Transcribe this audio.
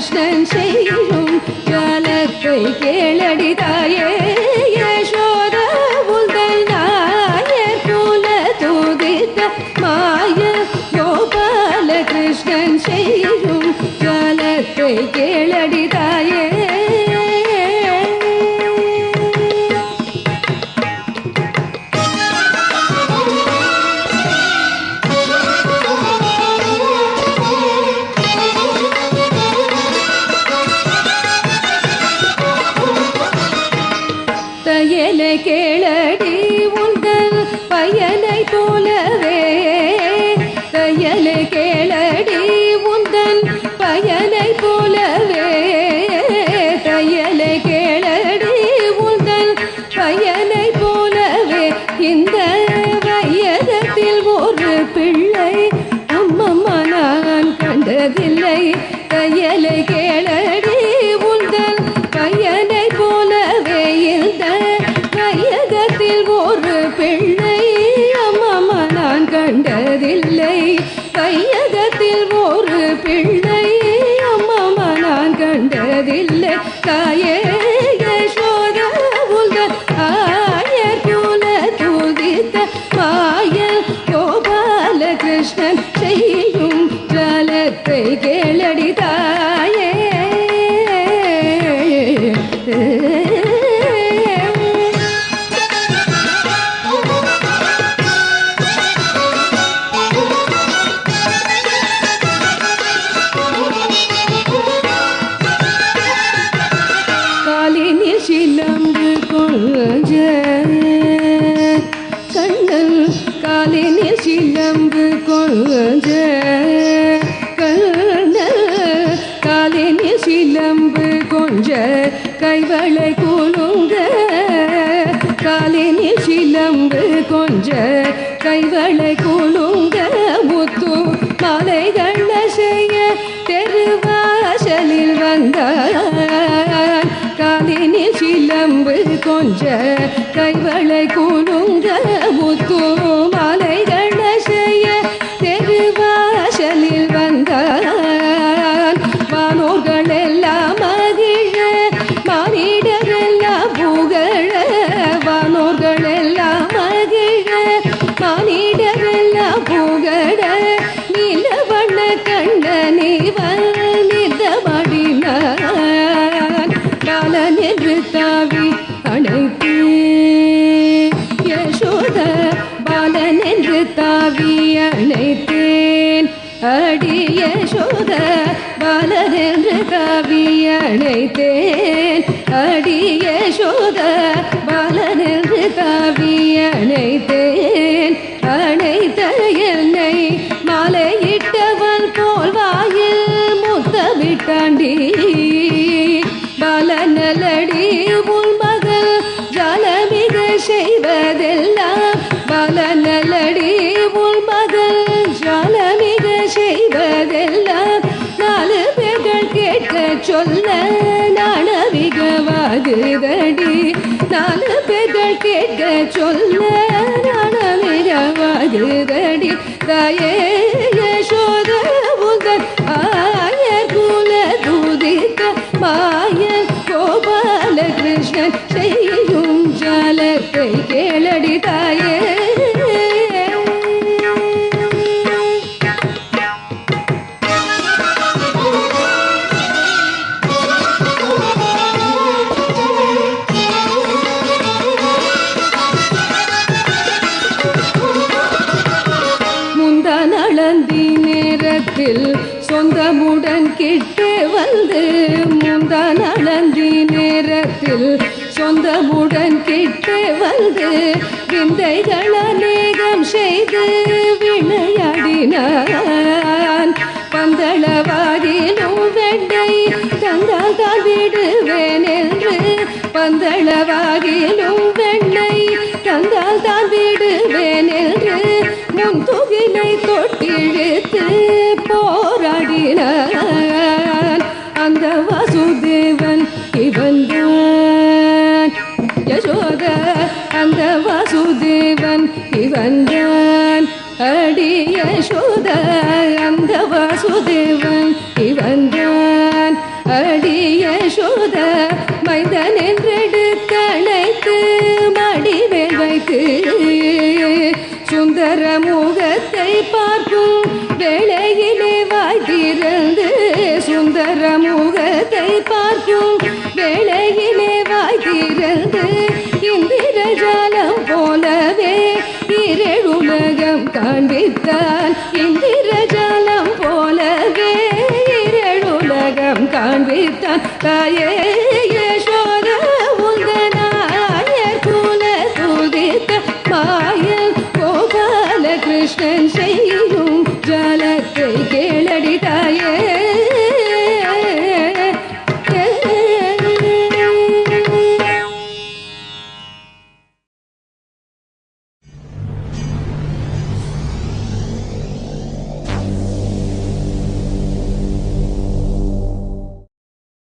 கிருஷ்ணன் செய்யும் ஜாலத்தை கேளடி தாயே யசோத உந்தன் நாயர் குல துதித்த மாய கோபால கிருஷ்ணன் செய்யும் ஜாலத்தை கேளடி தாயே கேளடி உந்தன் பயனை போலவே தையலை கேளடி உந்தன் பயனை போலவே தையலை கேளடி உந்தன் பயனை போலவே இந்த வையகத்தில் ஒரு பிள்ளை அம்மம்மா நான் கண்டதில்லை தையலை கேளடி உந்தன் பயனை போலவே இந்த வையகத்தில் ஒரு பிள்ளை அம்மம்மா நான் கண்டதில்லை வையகத்தில் ஒரு பிள்ளை அம்மம்மா நான் கண்டதில்லை தாயே யசோத உந்தன் ஆயர் குல துதித்த மாய கோபால கிருஷ்ணன் செய்யும் ஜாலத்தை கேளடி தாயே சிலம்பு கொஞ்ச கண்ணன் காலினில் சிலம்பு கொஞ்ச கண்ணன் காலினில் சிலம்பு கொஞ்ச கைவளை குலுங்க காலினில் சிலம்பு கொஞ்ச கைவளை குலுங்க முத்து மாலைகள் செய்ய தெருவாசலில் வந்தார் காலினில் சிலம்பு கொஞ்ச கைவளை குலுங்க முத்து மாலைகள் செய்ய தெருவாசலில் வந்தார் வானோர்கள் எல்லாம் மகிழ மானிடர் எல்லாம் புகழ வானோர்கள் எல்லாம் மகிழ மானிடர் எல்லாம் புகழ நீலவண்ண கண்ணனிவன் நிதமடினான் பாலன் என்று தாவி அணைத்தே யசோத பாலன் என்று தாவி அணைத்தேன் அடி யசோத பாலன் என்று தாவி அணைத்தேன் அடி யசோத பாலன் என்று தாவி அணைத்தேன் அணைத்த என்னை மாலையிட்டவன் போல் வாயில் முத்தமிட்டாண்டி பாலநலடி உன் மகள் ஜாலமிக செய்வதெல்லாம் பாலநலடி உன் மகள் ஜாலமிக செய்வதெல்லாம் நாலு பேர்கள் கேட்க சொல்ல நாணமிகவாகுதடி நாலு பேர்கள் கேட்க சொல்ல நாணமிகவாகுதடி தாயே யசோத உந்தன் ஆயர் குல துதித்த மாய கோபால கிருஷ்ணன் செய்யும் ஜாலத்தை கேளடி தாயே முந்தானளந்தி நேரத்தில் சொந்தமுடன் கிட்டு வந்து முந்தானளந்தி நேரத்தில் சொந்தமுடன் கிட்டு வந்து விந்தைகள் அநேகம் செய்து விளையாடினான் பந்தளவாகிலும் வெண்டை தந்தால் தான் விடுவேன் என்று பந்தளவாகிலும் வெண்ணை தந்தால் தான் விடுவேன் என்று முன்துகிலை தொட்டிழுத்து போராடினான் அந்த வாசுதேவன் இவன்தான் யசோத அந்த வாசுதேவன் இவன்தான் அடி யசோத அந்த வாசுதேவன் இவன் சுந்தர முகத்தை பார்க்கும் வேளையிலே வாய் திறந்து இந்திரஜாலம் போலவே இரேழுலகம் காண்பித்தான் இந்திரஜாலம் போலவே இரேழுலகம் காண்பித்தான் தாயே